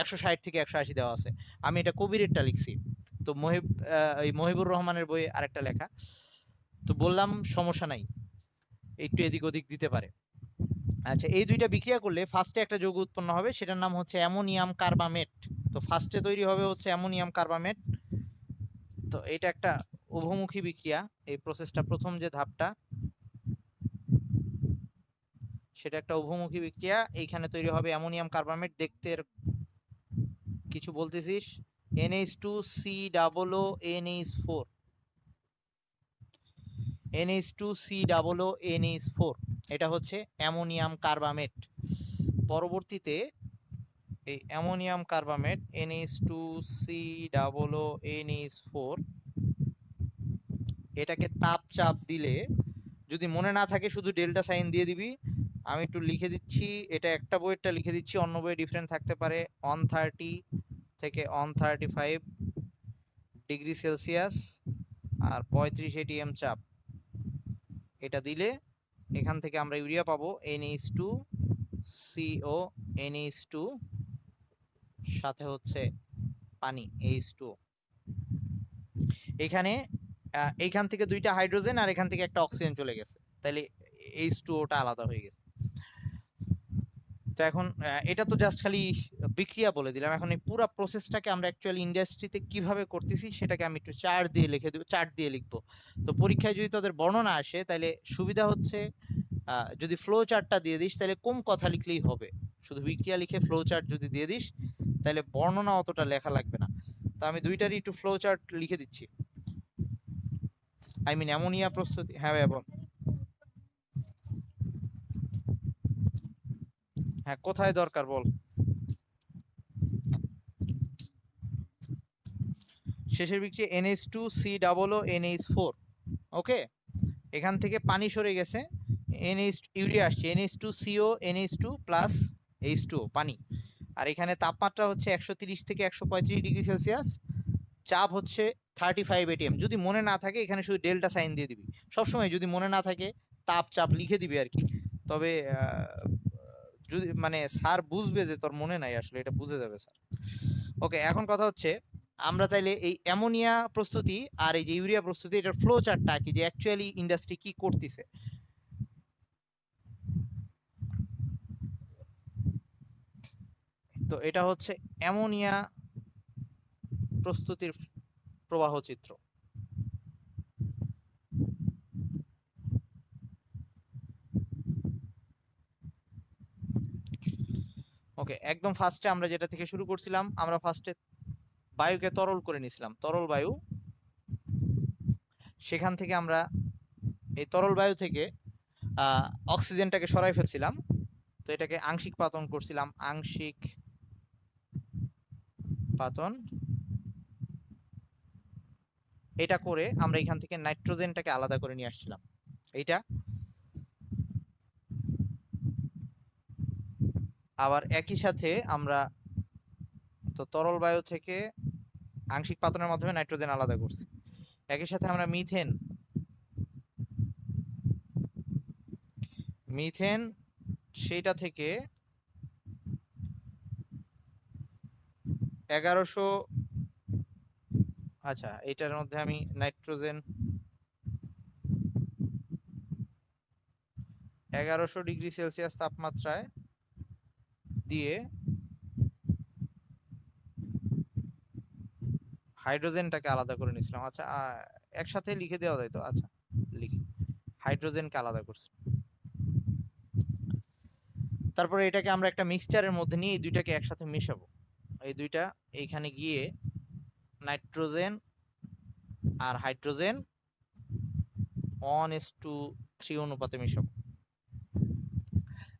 160 থেকে 180 দেওয়া আছে। আমি এটা কবিরেরটা লিখছি। তো এই মহিবুর রহমানের বই আরেকটা লেখা। তো বললাম সমস্যা নাই, একটু এদিক ওদিক দিতে পারে। আচ্ছা, এই দুইটা বিক্রিয়া করলে ফার্স্টে একটা যৌগ উৎপন্ন হবে, সেটার নাম হচ্ছে অ্যামোনিয়াম কার্বামেট। তো ফার্স্টে তৈরি হবে হচ্ছে অ্যামোনিয়াম কার্বামেট। তো এটা একটা উভমুখী বিক্রিয়া। এই প্রসেসটা প্রথম যে ধাপটা, সেটা একটা উভমুখী বিক্রিয়া। এইখানে তৈরি হবে অ্যামোনিয়াম কার্বামেট। দেখতে কিছু বলতেছিস? NH2COO NH4, NH2COO NH4, এটা হচ্ছে অ্যামোনিয়াম কার্বামেট। পরবর্তীতে এই অ্যামোনিয়াম কার্বামেট NH2COO NH4, এটাকে তাপ চাপ দিলে, যদি মনে না থাকে শুধু ডেল্টা সাইন দিয়ে দিবি। আমি একটু লিখে দিচ্ছি, এটা একটা বইয়েরটা লিখে দিচ্ছি, অন্য বইয়ে ডিফারেন্ট থাকতে পারে। 130 থেকে 135 ডিগ্রি সেলসিয়াস আর 35 ATM চাপ, এটা দিলে এখান থেকে আমরা ইউরিয়া পাবো NH2CO NH2, সাথে হচ্ছে পানি H2। এখানে এইখান থেকে দুইটা হাইড্রোজেন আর এখান থেকে একটা অক্সিজেন চলে গেছে, তাহলে H2ওটা আলাদা হয়ে গেছে। তো এখন এটা তো জাস্ট খালি বিক্রিয়া বলে দিলাম। এখন এই পুরো প্রসেসটাকে আমরা অ্যাকচুয়ালি ইন্ডাস্ট্রিতে কিভাবে করতেছি সেটাকে আমি একটু চার্ট দিয়ে লিখে দেব, চার্ট দিয়ে লিখবো। তো পরীক্ষায় যদি তোদের বর্ণনা আসে, তাহলে সুবিধা হচ্ছে যদি ফ্লো চার্টটা দিয়ে দিস, তাহলে কম কথা লিখলেই হবে। শুধু বিক্রিয়া লিখে ফ্লো চার্ট যদি দিয়ে দিস, তাহলে বর্ণনা অতটা লেখা লাগবে না। তো আমি দুইটারই একটু ফ্লো চার্ট লিখে দিচ্ছি। আই মিন অ্যামোনিয়া প্রস্তুতি। হ্যাঁ ভাইয়া বল। হ্যাঁ, কোথায় দরকার বল। শেষের বিক্রিয়া NH2COO NH4। ওকে, এখান থেকে পানি সরে গেছে, ইউরিয়া আসছে, NH2CO NH2 প্লাস H2O পানি। আর এখানে তাপমাত্রা হচ্ছে 130 থেকে 135 ডিগ্রি সেলসিয়াস, চাপ হচ্ছে 35 ATM। যদি মনে না থাকে এখানে শুধু ডেল্টা সাইন দিয়ে দিবি। সবসময় যদি মনে না থাকে তাপ চাপ লিখে দিবি আর কি। তবে যদি মানে স্যার বুঝবে যে তোর মনে নাই, আসলে এটা বুঝে যাবে স্যার। ওকে, এখন কথা হচ্ছে আমরা তাইলে এই অ্যামোনিয়া প্রস্তুতি আর এই যে ইউরিয়া প্রস্তুতি, এটার ফ্লো চার্টটা কি, যে অ্যাকচুয়ালি ইন্ডাস্ট্রি কি করতেছে। তো এটা হচ্ছে অ্যামোনিয়া প্রস্তুতির প্রবাহ চিত্র। ওকে, একদম ফার্স্টে আমরা যেটা থেকে শুরু করছিলাম, আমরা ফার্স্টে বায়ুকে তরল করে নিছিলাম, তরল বায়ু। সেখান থেকে আমরা এই তরল বায়ু থেকে অক্সিজেনটাকে সরাই ফেলছিলাম। তো এটাকে আংশিক পাতন করছিলাম, আংশিক পাতন। এটা করে আমরা এখান থেকে নাইট্রোজেনটাকে আলাদা করে নিয়ে আসছিলাম। এইটা আবার একই সাথে আমরা তো তরল বায়ু থেকে আংশিক পাতনের মাধ্যমে নাইট্রোজেন আলাদা করছি। একই সাথে আমরা মিথেন সেইটা থেকে 1100, আচ্ছা এটার মধ্যে আমি নাইট্রোজেন 1100 ডিগ্রি সেলসিয়াস তাপমাত্রায় দিয়ে হাইড্রোজেনটাকে আলাদা করে নিয়েছিলাম। আচ্ছা একসাথে লিখে দেওয়া যায় তো, আচ্ছা লিখি, হাইড্রোজেনকে আলাদা করছি। তারপরে এটাকে আমরা একটা মিক্সচারের মধ্যে নিয়ে এই দুইটাকে একসাথে মেশাবো। এই দুইটা এইখানে গিয়ে নাইট্রোজেন আর হাইড্রোজেন 1:3 অনুপাতে মেশাবো।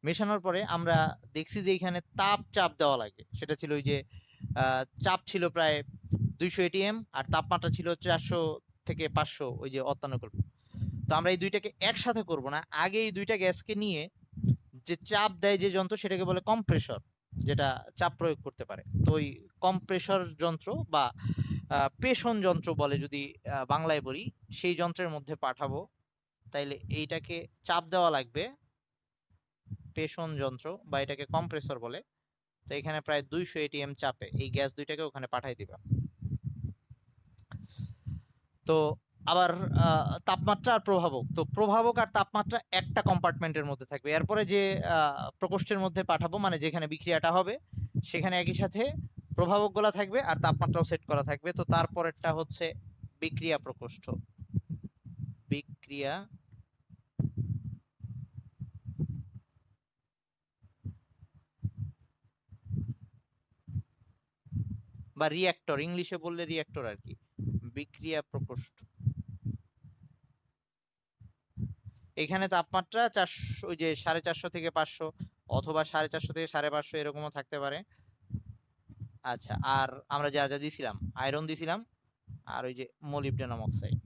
মেশানোর পরে আমরা দেখছি যে এখানে চাপ দেওয়া লাগে। সেটা ছিল ওই যে চাপ ছিল প্রায় 200 ATM আর তাপমাত্রা ছিল 400 থেকে 500, ওই যে অত্যানুকূল। তো আমরা এই দুইটাকে একসাথে করব না, আগে এই দুইটা গ্যাসকে নিয়ে যে চাপ দেয় যে যন্ত্র সেটাকে বলে কম্প্রেসর, যেটা চাপ প্রয়োগ করতে পারে। তো ওই কম্প্রেসর যন্ত্র বা পেষণ যন্ত্র বলে যদি বাংলায় বলি, সেই যন্ত্রের মধ্যে পাঠাবো। তাইলে এইটাকে চাপ দেওয়া লাগবে, পেষণ যন্ত্র বা এটাকে কম্প্রেসর বলে। তো এখানে প্রায় 200 ATM চাপে এই গ্যাস দুইটাকে ওখানে পাঠাই দিবা। তো আবার তাপমাত্রা আর প্রভাবক, তো প্রভাবক আর তাপমাত্রা একটা কম্পার্টমেন্টের মধ্যে থাকবে। এরপরে যে প্রকোষ্ঠের মধ্যে পাঠাবো, মানে যেখানে বিক্রিয়াটা হবে, সেখানে একই সাথে প্রভাবকগুলো থাকবে আর তাপমাত্রাও সেট করা থাকবে। তো তারপরেরটা হচ্ছে বিক্রিয়া প্রকোষ্ঠ, বিক্রিয়া বা রিঅ্যাক্টর, ইংলিশে বললে রিঅ্যাক্টর আর কি, বিক্রিয়া প্রকোষ্ঠ। এখানে তাপমাত্রা 400, ওই যে 450 থেকে 500 অথবা 450 থেকে 550 এরকমও থাকতে পারে। আচ্ছা, আর আমরা যা যা দিছিলাম, আয়রন দিছিলাম আর ওই যে মোলিবডেনাম অক্সাইড,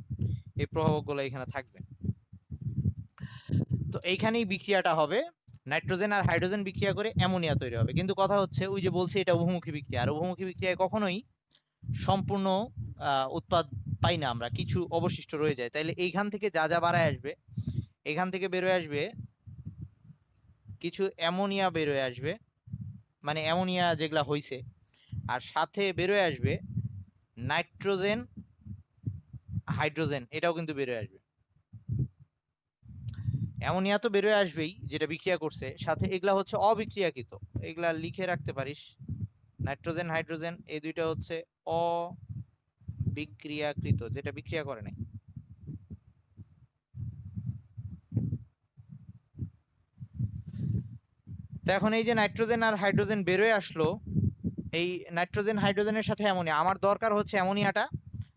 এই প্রভাবকগুলো এখানে থাকবে। তো এইখানেই বিক্রিয়াটা হবে, নাইট্রোজেন আর হাইড্রোজেন বিক্রিয়া করে অ্যামোনিয়া তৈরি হবে। কিন্তু কথা হচ্ছে ওই যে বলছি এটা উভমুখী বিক্রিয়া, আর উভমুখী বিক্রিয়ায় কখনোই সম্পূর্ণ উৎপাদ পাই না আমরা, কিছু অবশিষ্ট রয়ে যায়। তাইলে এইখান থেকে যা যা বাড়ায় আসবে, এখান থেকে বেরোয় আসবে কিছু অ্যামোনিয়া, বেরোয় আসবে মানে অ্যামোনিয়া যেগুলা হইছে, আর সাথে বেরোয় আসবে নাইট্রোজেন, হাইড্রোজেন, এটাও কিন্তু বেরোয় আসবে। অ্যামোনিয়া তো বেরোয় আসবেই যেটা বিক্রিয়া করছে, সাথে এগুলা হচ্ছে অবিক্রিয়াকৃত, এগুলা লিখে রাখতে পারিস। নাইট্রোজেন হাইড্রোজেন এই দুইটা হচ্ছে অবিক্রিয়াকৃত, যেটা বিক্রিয়া করে নাই। তো এখন এই যে নাইট্রোজেন আর হাইড্রোজেন বেরোয় আসলো, এই নাইট্রোজেন হাইড্রোজেনের সাথে অ্যামোনিয়া, আমার দরকার হচ্ছে অ্যামোনিয়াটা।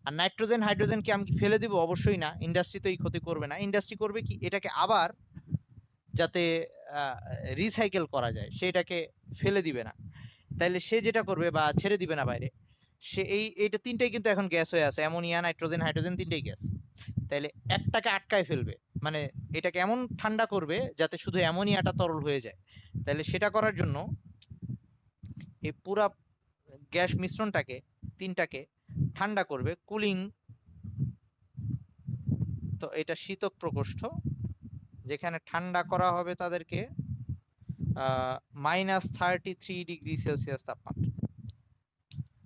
আর নাইট্রোজেন হাইড্রোজেনকে আমি ফেলে দিব? অবশ্যই না, ইন্ডাস্ট্রি তো এই ক্ষতি করবে না। ইন্ডাস্ট্রি করবে কি, এটাকে আবার যাতে রিসাইকেল করা যায় সেটাকে ফেলে দিবে না। তাইলে সে যেটা করবে বা ছেড়ে দিবে না বাইরে, সে এইটা তিনটাই কিন্তু এখন গ্যাস হয়ে আছে, অ্যামোনিয়া নাইট্রোজেন হাইড্রোজেন তিনটাই গ্যাস। তাইলে একটাকে আটকায় ফেলবে, মানে এটাকে এমন ঠান্ডা করবে যাতে শুধু অ্যামোনিয়াটা তরল হয়ে যায়। তাহলে সেটা করার জন্য এই পুরা গ্যাস মিশ্রণটাকে, তিনটাকে ঠান্ডা করবে, কুলিং। তো এটা শীতক প্রকোষ্ঠ, যেখানে ঠান্ডা করা হবে তাদেরকে -33 ডিগ্রি সেলসিয়াস তাপমাত্রা।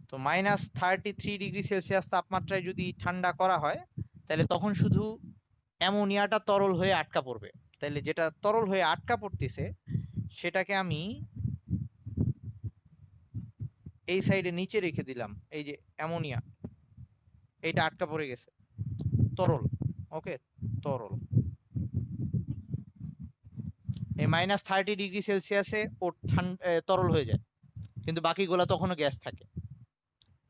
তো -33 ডিগ্রি সেলসিয়াস তাপমাত্রায় যদি ঠান্ডা করা হয়, তাহলে তখন শুধু অ্যামোনিয়াটা তরল হয়ে আটকা পড়বে। তাহলে যেটা তরল হয়ে আটকা পড়তেছে সেটাকে আমি এই সাইডে নিচে রেখে দিলাম। এই যে অ্যামোনিয়া, এটা আটকা পড়ে গেছে, তরল। ওকে, তরল। এই -30 ডিগ্রি সেলসিয়াসে ও তরল হয়ে যায়, কিন্তু বাকিগুলা তখনও গ্যাস থাকে,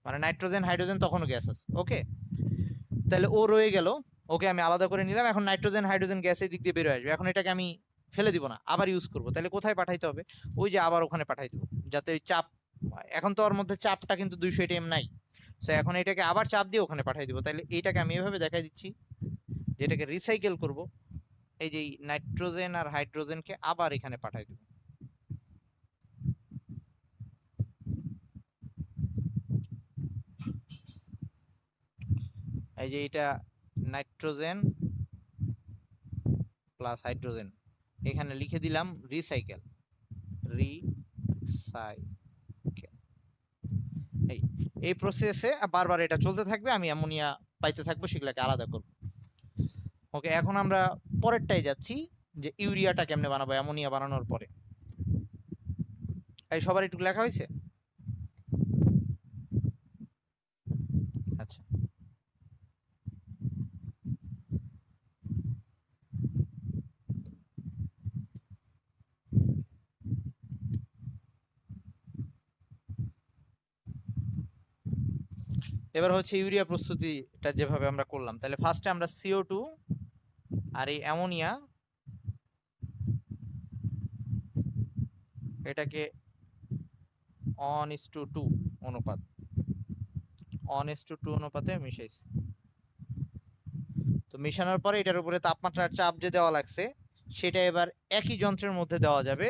মানে নাইট্রোজেন হাইড্রোজেন তখনও গ্যাস আছে। ওকে, তাহলে ও রয়ে গেল। ওকে আমি আলাদা করে নিলাম। এখন নাইট্রোজেন হাইড্রোজেন গ্যাস এই দিক দিয়ে বের হয়ে আসবে। এখন এটাকে আমি ফেলে দিব না, আবার ইউজ করব। তাহলে কোথায় পাঠাইতে হবে? ওই যে আবার ওখানে পাঠাই দিব, যাতে ওই চাপ, এখন তো ওর মধ্যে চাপটা কিন্তু 200 atm নাই। সো এখন এটাকে আবার চাপ দিয়ে ওখানে পাঠাই দিব। তাহলে এইটাকে আমি এভাবে দেখাই দিচ্ছি, যেটাকে রিসাইকেল করব। এই যে নাইট্রোজেন আর হাইড্রোজেনকে আবার এখানে পাঠাই দিব। এই যে এটা নাইট্রোজেন প্লাস হাইড্রোজেন, এখানে লিখে দিলাম রিসাইকেল, রিসাইকেল। এই প্রসেসে বারবার এটা চলতে থাকবে, আমি অ্যামোনিয়া পাইতে থাকবো, সেগুলোকে আলাদা করব। ওকে, এখন আমরা পরেরটাই যাচ্ছি, যে ইউরিয়াটা কেমনে বানাবো অ্যামোনিয়া বানানোর পরে। এই সবার একটু লেখা হয়েছে? আচ্ছা, এবার হচ্ছে ইউরিয়া প্রস্তুতিটা যেভাবে আমরা করলাম, তাহলে ফার্স্টে আমরা CO2 আর এই অ্যামোনিয়া, এটাকে 1:2 অনুপাত, 1:2 অনুপাতে মিশাইছি। তো মেশানোর পরে এটার উপরে তাপমাত্রার চাপ যে দেওয়া লাগছে, সেটা এবার একই যন্ত্রের মধ্যে দেওয়া যাবে।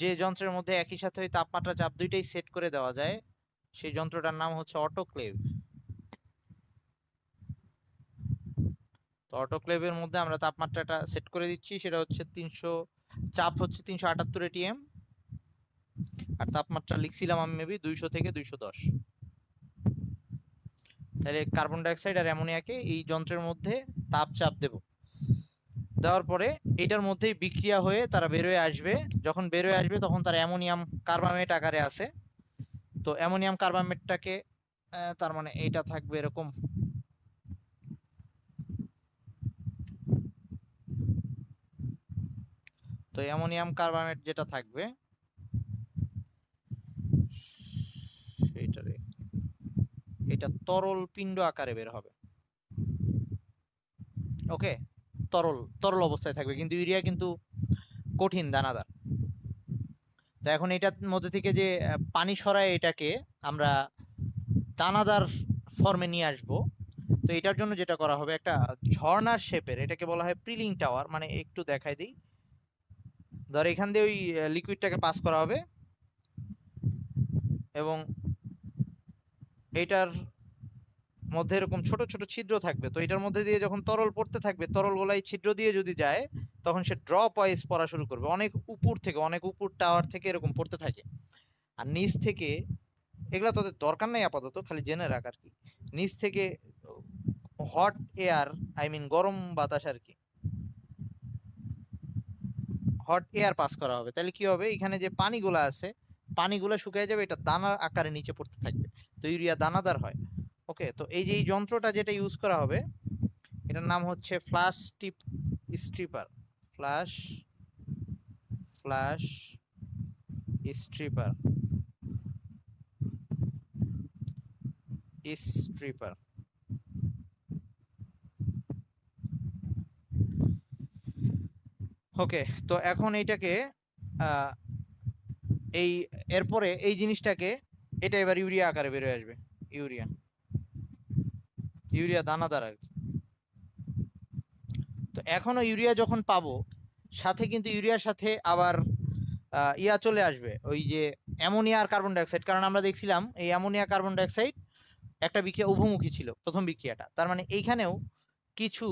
যে যন্ত্রের মধ্যে একই সাথে ওই তাপমাত্রা চাপ দুইটাই সেট করে দেওয়া যায়, সেই যন্ত্রটার নাম হচ্ছে অটোক্লেভ। তো অটোক্লেভের মধ্যে আমরা তাপমাত্রাটা সেট করে দিচ্ছি, সেটা হচ্ছে 300, চাপ হচ্ছে 378 atm, আর তাপমাত্রা লিখছিলাম আমি মেবি 200 থেকে 210। তাহলে কার্বন ডাইঅক্সাইড আর অ্যামোনিয়াকে এই যন্ত্রের মধ্যে তাপ চাপ দেব, দেওয়ার পরে এটার মধ্যেই বিক্রিয়া হয়ে তারা বের হয়ে আসবে। যখন বের হয়ে আসবে তখন তারা অ্যামোনিয়াম কার্বামেট আকারে আছে। তো অ্যামোনিয়াম কার্বামেটটাকে, তার মানে এটা থাকবে এরকম, তো অ্যামোনিয়াম কার্বামেট যেটা থাকবে সেটারে, এটা তরল পিণ্ড আকারে বের হবে। ওকে, তরল তরল অবস্থায় থাকবে, কিন্তু ইউরিয়া কিন্তু কঠিন দানাদার। তো এখন এটার মধ্যে থেকে যে পানি সরায় এটাকে আমরা দানাদার ফর্মে নিয়ে আসব। তো এটার জন্য যেটা করা হবে, একটা ঝর্ণার শেপের, এটাকে বলা হয় প্রিলিং টাওয়ার, মানে একটু দেখাই দিই। ধর এখান দিয়ে ওই লিকুইডটাকে পাস করা হবে, এবং এটার মধ্যে এরকম ছোট ছোট ছিদ্র থাকবে। তো এটার মধ্যে দিয়ে যখন তরল পড়তে থাকবে, তরল গোলাই ছিদ্র দিয়ে যদি যায়, তখন সে ড্রপ ওয়াইজ পড়া শুরু করবে, অনেক উপর থেকে, অনেক উপর টাওয়ার থেকে এরকম পড়তে থাকে। আর নিচ থেকে, এগুলা তোদের দরকার নাই আপাতত, খালি জেনে রাখ আর কি, নিচ থেকে হট এয়ার, আই মিন গরম বাতাস আর কি, হট এয়ার পাস করা হবে। তাহলে কি হবে, এখানে যে পানিগুলো আছে, পানিগুলো শুকিয়ে যাবে, এটা দানার আকারে নিচে পড়তে থাকবে। তো ইউরিয়া দানাদার হয়। ওকে, তো এই যে এই যন্ত্রটা যেটা ইউজ করা হবে, এটার নাম হচ্ছে flush stripper, flush flush stripper, stripper. Okay, তো এখন এইটাকে এই এরপরে এই জিনিসটাকে, এটা এবার ইউরিয়া আকারে বের হয়ে আসবে, ইউরিয়া, ইউরিয়া দানাদার আর কি। তো এখনো ইউরিয়া যখন পাবো, সাথে কিন্তু ইউরিয়ার সাথে আবার ইয়া চলে আসবে, ওই যে অ্যামোনিয়া আর কার্বন ডাইঅক্সাইড। কারণ আমরা দেখছিলাম এই অ্যামোনিয়া কার্বন ডাইঅক্সাইড একটা বিক্রিয়া উভমুখী ছিল প্রথম বিক্রিয়াটা, তার মানে এইখানেও কিছু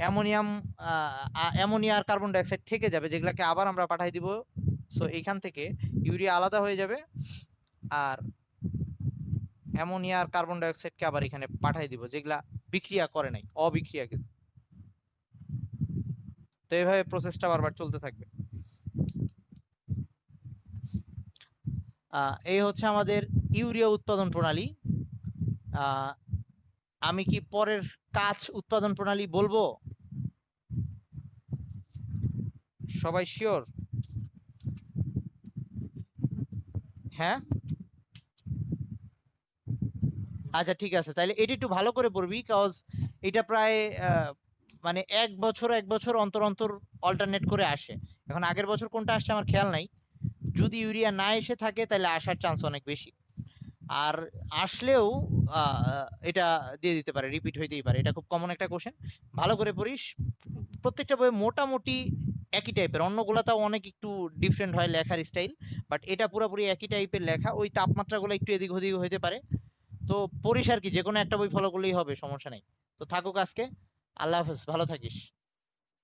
অ্যামোনিয়াম, অ্যামোনিয়া আর কার্বন ডাইঅক্সাইড থেকে যাবে, যেগুলোকে আবার আমরা পাঠাই দিব। সো এইখান থেকে ইউরিয়া আলাদা হয়ে যাবে, আর অ্যামোনিয়া আর কার্বন ডাইঅক্সাইডকে আবার এখানে পাঠাই দিব, যেগুলা বিক্রিয়া করে নাই, অবিক্রিয়া কিন্তু। তো এইভাবে প্রসেসটা বারবার চলতে থাকবে। এই হচ্ছে আমাদের ইউরিয়া উৎপাদন প্রণালী। আমি কি পরের কাঁচ উৎপাদন প্রণালী বলবো? সবাই শিওর? হ্যাঁ, আচ্ছা ঠিক আছে, তাহলে এটি একটু ভালো করে পড়বি, কজ এটা প্রায় আ মানে ১ বছর অন্তর অল্টারনেট করে আসে। এখন আগের বছর কোনটা আসছে আমার খেয়াল নাই। যদি ইউরিয়া না এসে থাকে তাইলে আসার চান্স অনেক বেশি। আর আসলেও আ এটা দিয়ে দিতে পারে, রিপিট হইতেই পারে। এটা খুব কমন একটা কোয়েশ্চেন। ভালো করে পড়িস। প্রত্যেকটা বই মোটামুটি একই টাইপের। অন্যগুলা তাও অনেক একটু ডিফারেন্ট হয় লেখার স্টাইল। বাট এটা পুরাপুরি একই টাইপের লেখা। ওই তাপমাত্রাগুলো একটু এদিক ওদিক হইতে পারে। তো পড়িস আরকি। যেকোনো একটা বই ফলো করলেই হবে, সমস্যা নাই। তো থাকুক আজকে। আল্লাহ হাফেজ। ভালো থাকিস।